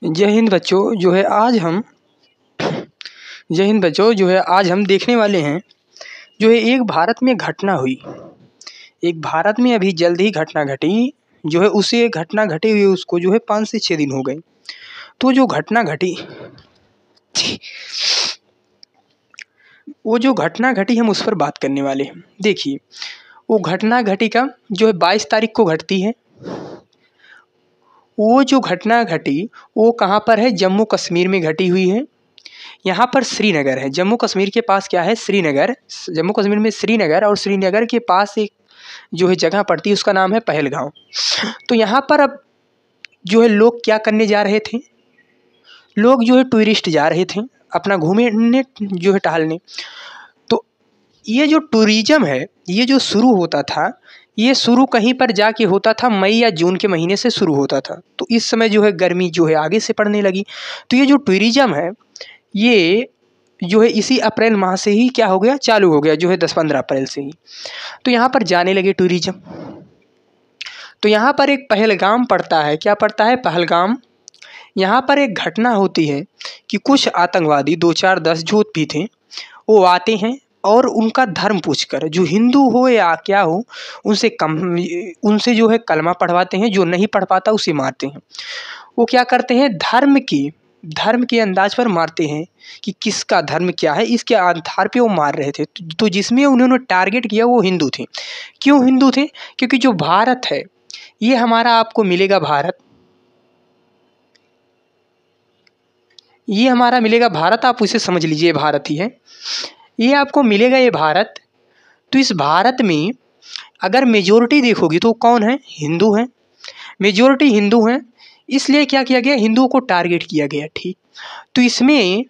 जय हिंद बच्चों। जो है आज हम देखने वाले हैं जो है एक भारत में घटना हुई। एक भारत में अभी जल्द ही घटना घटी जो है उसे घटना घटे हुए उसको जो है 5 से 6 दिन हो गए। तो जो घटना घटी हम उस पर बात करने वाले हैं। देखिए वो घटना घटी कब, जो है 22 तारीख को घटती है। वो जो घटना घटी वो कहाँ पर है, जम्मू कश्मीर में घटी हुई है। यहाँ पर श्रीनगर है, जम्मू कश्मीर के पास क्या है, श्रीनगर। जम्मू कश्मीर में श्रीनगर और श्रीनगर के पास एक जो है जगह पड़ती है, उसका नाम है पहलगांव। तो यहाँ पर अब जो है लोग क्या करने जा रहे थे, लोग जो है टूरिस्ट जा रहे थे अपना घूमने जो है टहलने। तो ये जो टूरिज्म है ये जो शुरू होता था, ये शुरू कहीं पर जाके होता था, मई या जून के महीने से शुरू होता था। तो इस समय जो है गर्मी जो है आगे से पड़ने लगी। तो ये जो टूरिज्म है ये जो है इसी अप्रैल माह से ही क्या हो गया, चालू हो गया, जो है 10-15 अप्रैल से ही। तो यहाँ पर जाने लगे टूरिज्म। तो यहाँ पर एक पहलगाम पड़ता है, क्या पड़ता है, पहलगाम। यहाँ पर एक घटना होती है कि कुछ आतंकवादी 2-4-10 जो भी थे वो आते हैं और उनका धर्म पूछकर, जो हिंदू हो या क्या हो, उनसे जो है कलमा पढ़वाते हैं। जो नहीं पढ़ पाता उसे मारते हैं। वो क्या करते हैं, धर्म के अंदाज पर मारते हैं कि किसका धर्म क्या है, इसके आधार पे वो मार रहे थे। तो जिसमें उन्होंने टारगेट किया वो हिंदू थे। क्यों हिंदू थे, क्योंकि जो भारत है ये हमारा आपको मिलेगा भारत, ये हमारा मिलेगा भारत, आप उसे समझ लीजिए भारत ही है, ये आपको मिलेगा ये भारत। तो इस भारत में अगर मेजोरिटी देखोगी तो कौन है, हिंदू हैं, मेजोरिटी हिंदू हैं। इसलिए क्या किया गया, हिंदुओं को टारगेट किया गया। ठीक, तो इसमें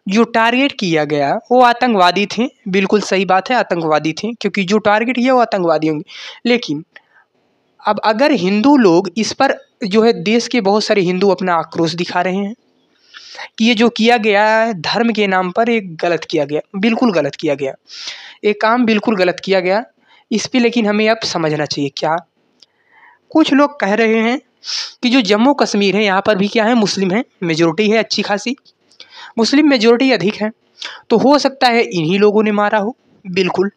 जो टारगेट किया गया वो आतंकवादी थे। बिल्कुल सही बात है, आतंकवादी थे, क्योंकि जो टारगेट किया वो आतंकवादी होंगे। लेकिन अब अगर हिंदू लोग इस पर जो है, देश के बहुत सारे हिंदू अपना आक्रोश दिखा रहे हैं कि ये जो किया गया धर्म के नाम पर एक गलत किया गया, बिल्कुल गलत किया गया, एक काम बिल्कुल गलत किया गया। इस पे लेकिन हमें अब समझना चाहिए क्या। कुछ लोग कह रहे हैं कि जो जम्मू कश्मीर है यहाँ पर भी क्या है, मुस्लिम है, मेजोरिटी है अच्छी खासी, मुस्लिम मेजोरिटी अधिक है। तो हो सकता है इन्हीं लोगों ने मारा हो। बिल्कुल,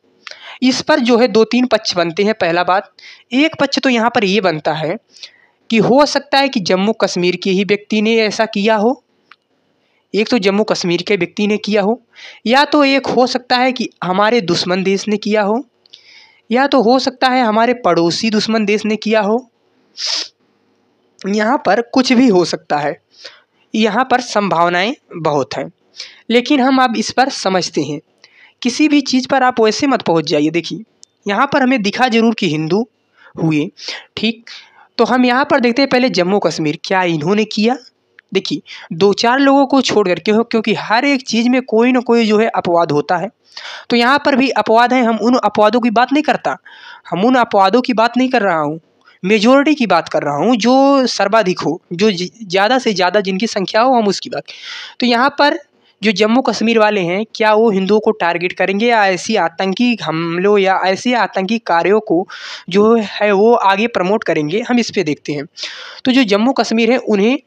इस पर जो है 2-3 पक्ष बनते हैं। पहला बात, एक पक्ष तो यहाँ पर ये बनता है कि हो सकता है कि जम्मू कश्मीर के ही व्यक्ति ने ऐसा किया हो। एक तो जम्मू कश्मीर के व्यक्ति ने किया हो, या तो एक हो सकता है कि हमारे दुश्मन देश ने किया हो, या तो हो सकता है हमारे पड़ोसी दुश्मन देश ने किया हो। यहाँ पर कुछ भी हो सकता है, यहाँ पर संभावनाएं बहुत हैं। लेकिन हम अब इस पर समझते हैं। किसी भी चीज़ पर आप वैसे मत पहुँच जाइए। देखिए यहाँ पर हमें दिखा जरूर कि हिंदू हुए, ठीक। तो हम यहाँ पर देखते हैं पहले जम्मू कश्मीर, क्या इन्होंने किया। देखिए 2-4 लोगों को छोड़ करके हो, क्योंकि हर एक चीज़ में कोई ना कोई जो है अपवाद होता है। तो यहाँ पर भी अपवाद है, हम उन अपवादों की बात नहीं करता, हम उन अपवादों की बात नहीं कर रहा हूँ, मेजोरिटी की बात कर रहा हूँ, जो सर्वाधिक हो, जो ज़्यादा से ज़्यादा जिनकी संख्या हो, हम उसकी बात। तो यहाँ पर जो जम्मू कश्मीर वाले हैं, क्या वो हिंदुओं को टारगेट करेंगे या ऐसी आतंकी हमलों या ऐसे आतंकी कार्यों को जो है वो आगे प्रमोट करेंगे, हम इस पे देखते हैं। तो जो जम्मू कश्मीर है उन्हें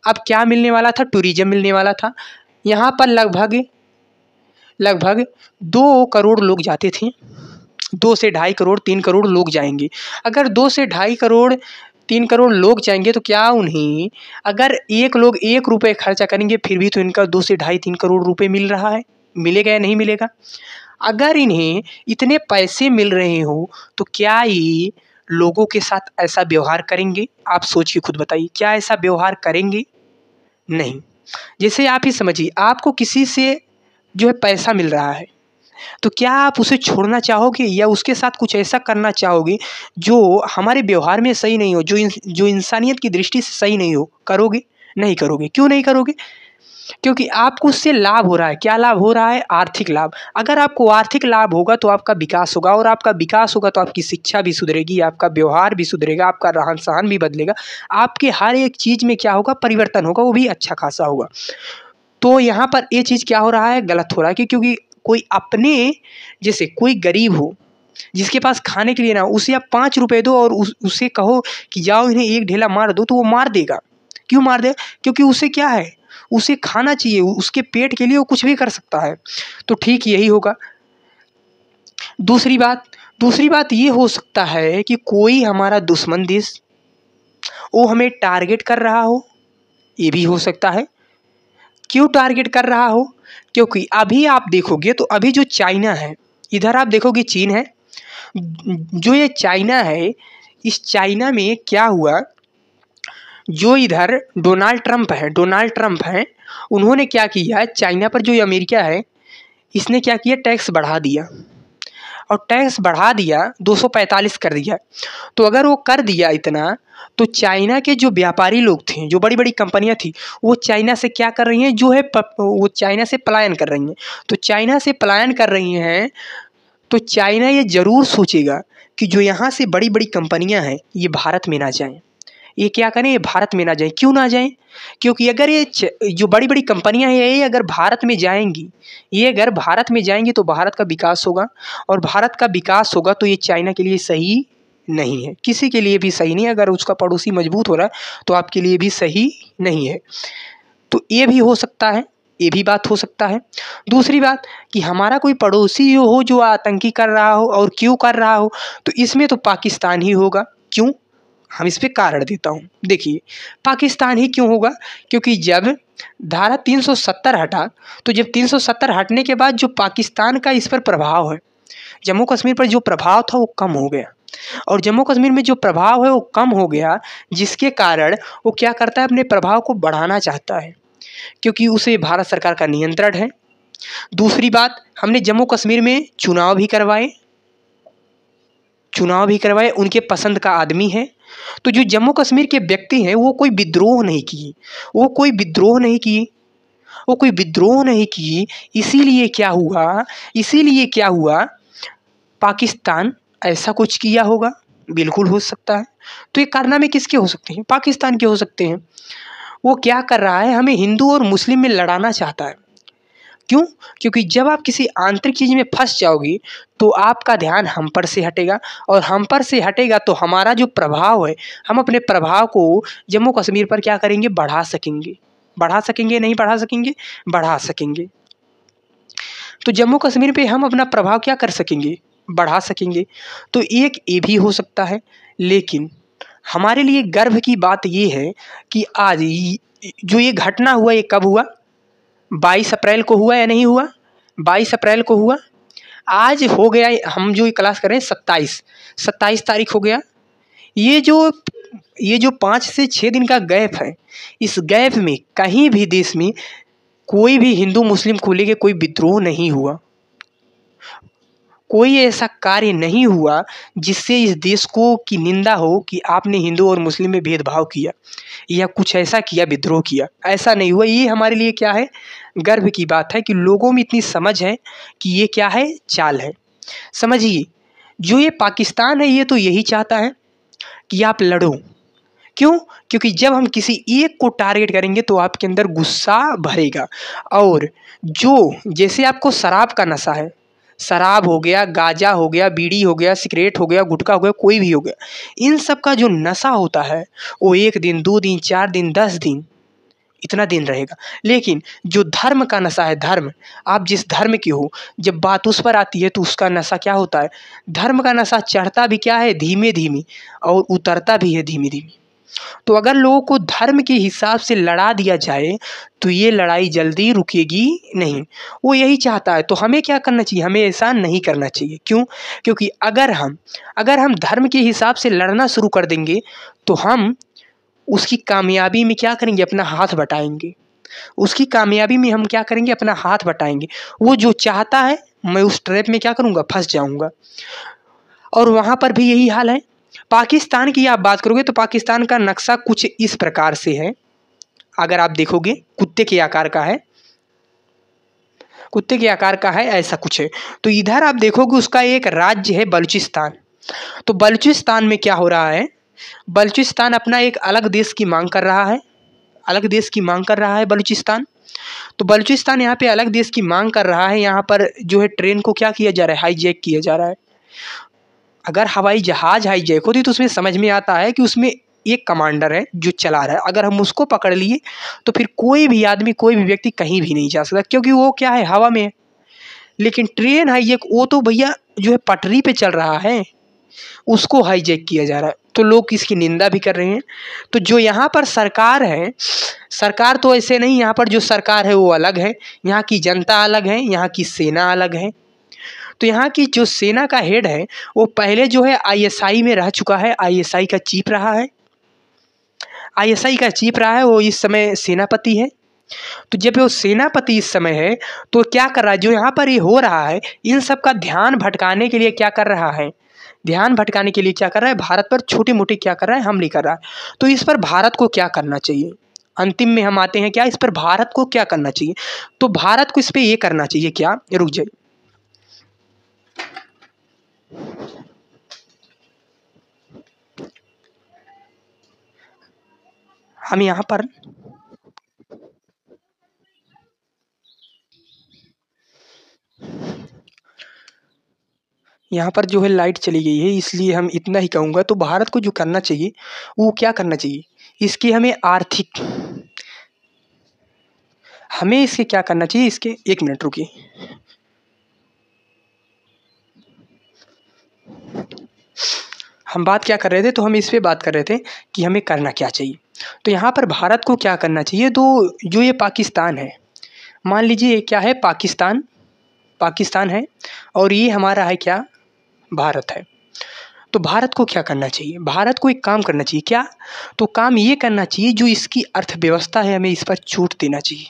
अब क्या मिलने वाला था, टूरिज्म मिलने वाला था। यहाँ पर लगभग 2 करोड़ लोग जाते थे, 2 से 2.5 करोड़ 3 करोड़ लोग जाएंगे। अगर 2 से 2.5 करोड़ 3 करोड़ लोग जाएंगे तो क्या उन्हें, अगर एक लोग 1 रुपये खर्चा करेंगे फिर भी तो इनका 2 से 2.5-3 करोड़ रुपए मिल रहा है, मिलेगा या नहीं मिलेगा। अगर इन्हें इतने पैसे मिल रहे हो तो क्या ये लोगों के साथ ऐसा व्यवहार करेंगे, आप सोच के खुद बताइए, क्या ऐसा व्यवहार करेंगे, नहीं। जैसे आप ही समझिए, आपको किसी से जो है पैसा मिल रहा है तो क्या आप उसे छोड़ना चाहोगे या उसके साथ कुछ ऐसा करना चाहोगे जो हमारे व्यवहार में सही नहीं हो, जो इंसानियत की दृष्टि से सही नहीं हो, करोगे, नहीं करोगे। क्यों नहीं करोगे, क्योंकि आपको उससे लाभ हो रहा है। क्या लाभ हो रहा है, आर्थिक लाभ। अगर आपको आर्थिक लाभ होगा तो आपका विकास होगा, और आपका विकास होगा तो आपकी शिक्षा भी सुधरेगी, आपका व्यवहार भी सुधरेगा, आपका रहन सहन भी बदलेगा, आपके हर एक चीज़ में क्या होगा, परिवर्तन होगा, वो भी अच्छा खासा होगा। तो यहाँ पर ये चीज़ क्या हो रहा है, गलत हो रहा है। क्योंकि कोई अपने जैसे कोई गरीब हो जिसके पास खाने के लिए ना हो, उसे आप 5 रुपए दो और उसे कहो कि जाओ इन्हें एक ढेला मार दो, तो वो मार देगा, क्यों मार देगा? क्योंकि उसे क्या है, उसे खाना चाहिए, उसके पेट के लिए वो कुछ भी कर सकता है। तो ठीक यही होगा। दूसरी बात ये हो सकता है कि कोई हमारा दुश्मन देश वो हमें टारगेट कर रहा हो, ये भी हो सकता है। क्यों टारगेट कर रहा हो? क्योंकि अभी आप देखोगे तो अभी जो चाइना है, इधर आप देखोगे चीन है, जो ये चाइना है, इस चाइना में क्या हुआ, जो इधर डोनाल्ड ट्रंप हैं, उन्होंने क्या किया, चाइना पर जो ये अमेरिका है, इसने क्या किया, टैक्स बढ़ा दिया, और टैक्स बढ़ा दिया 245 कर दिया। तो अगर वो कर दिया इतना, तो चाइना के जो व्यापारी लोग थे, जो बड़ी बड़ी कंपनियां थी, वो चाइना से क्या कर रही हैं, जो है वो चाइना से पलायन कर रही हैं। तो चाइना से पलायन कर रही हैं, तो चाइना ये ज़रूर सोचेगा कि जो यहाँ से बड़ी बड़ी कंपनियां हैं ये भारत में ना जाएं। ये क्या करें, ये भारत में ना जाएं। क्यों ना जाएं? क्योंकि अगर ये जो बड़ी बड़ी कंपनियां हैं ये अगर भारत में जाएंगी, ये अगर भारत में जाएंगी तो भारत का विकास होगा, और भारत का विकास होगा तो ये चाइना के लिए सही नहीं है, किसी के लिए भी सही नहीं है। अगर उसका पड़ोसी मजबूत हो रहा है तो आपके लिए भी सही नहीं है। तो ये भी हो सकता है, ये भी बात हो सकता है। दूसरी बात कि हमारा कोई पड़ोसी हो जो आतंकी कर रहा हो, और क्यों कर रहा हो, तो इसमें तो पाकिस्तान ही होगा। क्यों? हम इस पे कारण देता हूँ। देखिए, पाकिस्तान ही क्यों होगा? क्योंकि जब धारा 370 हटा, तो जब 370 हटने के बाद जो पाकिस्तान का इस पर प्रभाव है, जम्मू कश्मीर पर जो प्रभाव था वो कम हो गया, और जम्मू कश्मीर में जो प्रभाव है वो कम हो गया, जिसके कारण वो क्या करता है, अपने प्रभाव को बढ़ाना चाहता है, क्योंकि उसे भारत सरकार का नियंत्रण है। दूसरी बात, हमने जम्मू कश्मीर में चुनाव भी करवाए, उनके पसंद का आदमी है। तो जो जम्मू कश्मीर के व्यक्ति हैं वो कोई विद्रोह नहीं किए, इसीलिए क्या हुआ, पाकिस्तान ऐसा कुछ किया होगा, बिल्कुल हो सकता है। तो ये कारनामे किसके हो सकते हैं? पाकिस्तान के हो सकते हैं। वो क्या कर रहा है, हमें हिंदू और मुस्लिम में लड़ाना चाहता है। क्यों? क्योंकि जब आप किसी आंतरिक चीज़ में फंस जाओगी तो आपका ध्यान हम पर से हटेगा, और हम पर से हटेगा तो हमारा जो प्रभाव है, हम अपने प्रभाव को जम्मू कश्मीर पर क्या करेंगे, बढ़ा सकेंगे, नहीं बढ़ा सकेंगे, बढ़ा सकेंगे। तो जम्मू कश्मीर पे हम अपना प्रभाव क्या कर सकेंगे, बढ़ा सकेंगे। तो एक ये भी हो सकता है। लेकिन हमारे लिए गर्व की बात ये है कि आज जो ये घटना हुआ, ये कब हुआ, 22 अप्रैल को हुआ या नहीं हुआ? 22 अप्रैल को हुआ। आज हो गया, हम जो क्लास कर रहे हैं 27 तारीख हो गया। ये जो 5 से 6 दिन का गैप है, इस गैप में कहीं भी देश में कोई भी हिंदू मुस्लिम को लेके कोई विद्रोह नहीं हुआ, कोई ऐसा कार्य नहीं हुआ जिससे इस देश को की निंदा हो कि आपने हिंदू और मुस्लिम में भेदभाव किया या कुछ ऐसा किया, विद्रोह किया, ऐसा नहीं हुआ। ये हमारे लिए क्या है, गर्व की बात है कि लोगों में इतनी समझ है कि ये क्या है, चाल है। समझिए, जो ये पाकिस्तान है ये तो यही चाहता है कि आप लड़ो। क्यों? क्योंकि जब हम किसी एक को टारगेट करेंगे तो आपके अंदर गुस्सा भरेगा, और जो जैसे आपको शराब का नशा है, शराब हो गया, गांजा हो गया, बीड़ी हो गया, सिगरेट हो गया, गुटखा हो गया, कोई भी हो गया, इन सब का जो नशा होता है वो 1 दिन, 2 दिन, 4 दिन, 10 दिन, इतना दिन रहेगा। लेकिन जो धर्म का नशा है, धर्म, आप जिस धर्म के हो, जब बात उस पर आती है तो उसका नशा क्या होता है, धर्म का नशा चढ़ता भी क्या है, धीमे धीमे, और उतरता भी है धीमे धीमे। तो अगर लोगों को धर्म के हिसाब से लड़ा दिया जाए तो ये लड़ाई जल्दी रुकेगी नहीं। वो यही चाहता है। तो हमें क्या करना चाहिए, हमें ऐसा नहीं करना चाहिए। क्यों? क्योंकि अगर हम धर्म के हिसाब से लड़ना शुरू कर देंगे तो हम उसकी कामयाबी में क्या करेंगे, अपना हाथ बटाएंगे। वो जो चाहता है मैं उस ट्रैप में क्या करूँगा, फंस जाऊँगा। और वहाँ पर भी यही हाल है। पाकिस्तान की आप बात करोगे तो पाकिस्तान का नक्शा कुछ इस प्रकार से है, अगर आप देखोगे कुत्ते के आकार का है, ऐसा कुछ है। तो इधर आप देखोगे उसका एक राज्य है बलूचिस्तान। तो बलूचिस्तान में क्या हो रहा है, बलूचिस्तान अपना एक अलग देश की मांग कर रहा है, बलूचिस्तान। तो बलूचिस्तान यहाँ पे अलग देश की मांग कर रहा है। यहाँ पर जो है ट्रेन को क्या किया जा रहा है, हाईजैक किया जा रहा है। अगर हवाई जहाज़ हाईजैक होती तो उसमें समझ में आता है कि उसमें एक कमांडर है जो चला रहा है। अगर हम उसको पकड़ लिए तो फिर कोई भी आदमी, कोई भी व्यक्ति कहीं भी नहीं जा सकता, क्योंकि वो क्या है, हवा में है। लेकिन ट्रेन हाईजैक, वो तो भैया जो है पटरी पे चल रहा है, उसको हाईजैक किया जा रहा है। तो लोग इसकी निंदा भी कर रहे हैं। तो जो यहाँ पर सरकार है, सरकार तो ऐसे नहीं, यहाँ पर जो सरकार है वो अलग है, यहाँ की जनता अलग है, यहाँ की सेना अलग है। तो यहाँ की जो सेना का हेड है वो पहले जो है आईएसआई में रह चुका है, आईएसआई का चीफ रहा है, आईएसआई का चीफ रहा है, वो इस समय सेनापति है। तो जब वो सेनापति इस समय है तो क्या कर रहा है, जो यहाँ पर ये हो रहा है, इन सब का ध्यान भटकाने के लिए क्या कर रहा है, ध्यान भटकाने के लिए क्या कर रहा है, भारत पर छोटे मोटे क्या कर रहा है, हमले कर रहा है। तो इस पर भारत को क्या करना चाहिए, अंतिम में हम आते हैं क्या, इस पर भारत को क्या करना चाहिए। तो भारत को इस पर ये करना चाहिए क्या, रुक जाइए, हम यहाँ पर जो है लाइट चली गई है, इसलिए हम इतना ही कहूँगा। तो भारत को जो करना चाहिए वो क्या करना चाहिए, इसकी हमें आर्थिक, हमें इसके क्या करना चाहिए, इसके एक मिनट रुकिए, हम बात क्या कर रहे थे, तो हम इस पे बात कर रहे थे कि हमें करना क्या चाहिए। तो यहाँ पर भारत को क्या करना चाहिए, तो जो ये पाकिस्तान है, मान लीजिए क्या है, पाकिस्तान, पाकिस्तान है और ये हमारा है क्या, भारत है। तो भारत को क्या करना चाहिए, भारत को एक काम करना चाहिए क्या, तो काम ये करना चाहिए, जो इसकी अर्थव्यवस्था है हमें इस पर छूट देना चाहिए।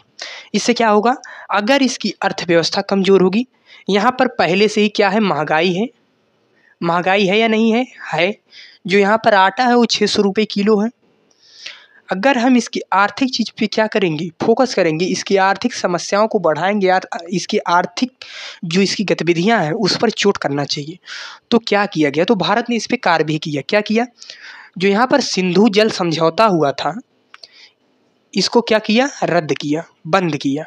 इससे क्या होगा, अगर इसकी अर्थव्यवस्था कमज़ोर होगी, यहाँ पर पहले से ही क्या है, महंगाई है, महंगाई है या नहीं है, है। जो यहाँ पर आटा है वो 600 रुपये किलो है। अगर हम इसकी आर्थिक चीज़ पे क्या करेंगे, फोकस करेंगे, इसकी आर्थिक समस्याओं को बढ़ाएंगे यार, इसकी आर्थिक जो इसकी गतिविधियाँ हैं उस पर चोट करना चाहिए। तो क्या किया गया, तो भारत ने इस पे कार्य भी किया। क्या किया, जो यहाँ पर सिंधु जल समझौता हुआ था, इसको क्या किया, रद्द किया, बंद किया,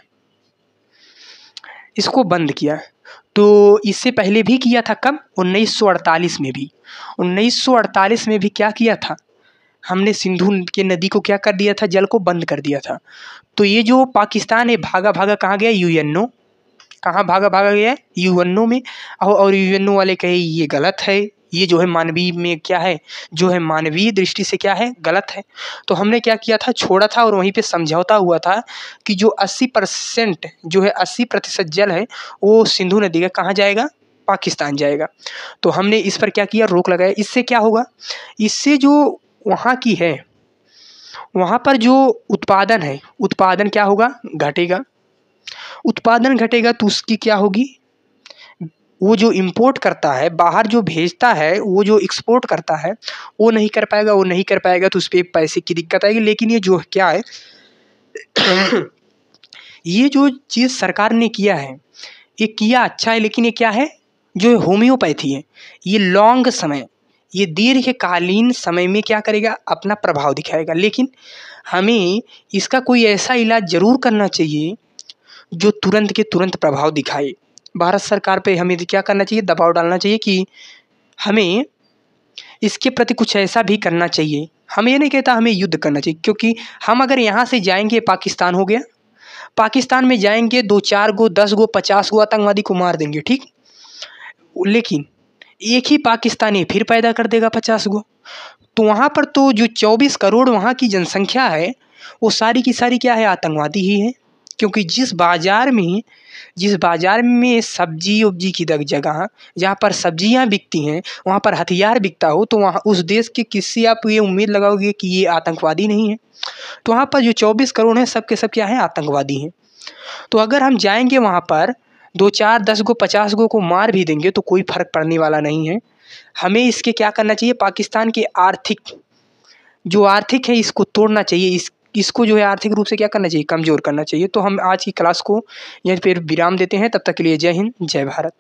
इसको बंद किया। तो इससे पहले भी किया था, कब, 1948 में भी, 1948 में भी क्या किया था, हमने सिंधु के नदी को क्या कर दिया था, जल को बंद कर दिया था। तो ये जो पाकिस्तान है भागा भागा कहाँ गया, यूएनओ, कहाँ भागा भागा गया, यूएनओ में। और यूएनओ वाले कहे ये गलत है, ये जो है मानवीय में क्या है, जो है मानवीय दृष्टि से क्या है, गलत है। तो हमने क्या किया था, छोड़ा था, और वहीं पे समझौता हुआ था कि जो 80% जो है 80% जल है वो सिंधु नदी का कहाँ जाएगा, पाकिस्तान जाएगा। तो हमने इस पर क्या किया, रोक लगाया। इससे क्या होगा, इससे जो वहाँ की है, वहाँ पर जो उत्पादन है, उत्पादन क्या होगा, घटेगा, उत्पादन घटेगा तो उसकी क्या होगी, वो जो इंपोर्ट करता है, बाहर जो भेजता है, वो जो एक्सपोर्ट करता है वो नहीं कर पाएगा, वो नहीं कर पाएगा तो उस पर पैसे की दिक्कत आएगी। लेकिन ये जो क्या है ये जो चीज़ सरकार ने किया है, ये किया अच्छा है, लेकिन ये क्या है, जो होम्योपैथी है, ये लॉन्ग समय, ये दीर्घकालीन समय में क्या करेगा, अपना प्रभाव दिखाएगा। लेकिन हमें इसका कोई ऐसा इलाज ज़रूर करना चाहिए जो तुरंत के तुरंत प्रभाव दिखाए। भारत सरकार पे हमें क्या करना चाहिए, दबाव डालना चाहिए कि हमें इसके प्रति कुछ ऐसा भी करना चाहिए। हम ये नहीं कहता हमें युद्ध करना चाहिए, क्योंकि हम अगर यहाँ से जाएंगे, पाकिस्तान हो गया, पाकिस्तान में जाएंगे 2-4 गो 10 गो 50 गो आतंकवादी को मार देंगे, ठीक, लेकिन एक ही पाकिस्तानी फिर पैदा कर देगा 50 गो। तो वहाँ पर तो जो 24 करोड़ वहाँ की जनसंख्या है वो सारी की सारी क्या है, आतंकवादी ही है। क्योंकि जिस बाज़ार में सब्जी उब्जी की जगह जहाँ पर सब्जियाँ बिकती हैं वहाँ पर हथियार बिकता हो, तो वहाँ उस देश के किसी आप ये उम्मीद लगाओगे कि ये आतंकवादी नहीं है। तो वहाँ पर जो 24 करोड़ हैं सब के सब क्या हैं, आतंकवादी हैं। तो अगर हम जाएंगे वहाँ पर 2-4 10 गो 50 गो को मार भी देंगे तो कोई फ़र्क पड़ने वाला नहीं है। हमें इसके क्या करना चाहिए, पाकिस्तान के आर्थिक है इसको तोड़ना चाहिए, इसको जो है आर्थिक रूप से क्या करना चाहिए, कमज़ोर करना चाहिए। तो हम आज की क्लास को यहीं पर विराम देते हैं। तब तक के लिए जय हिंद, जय भारत।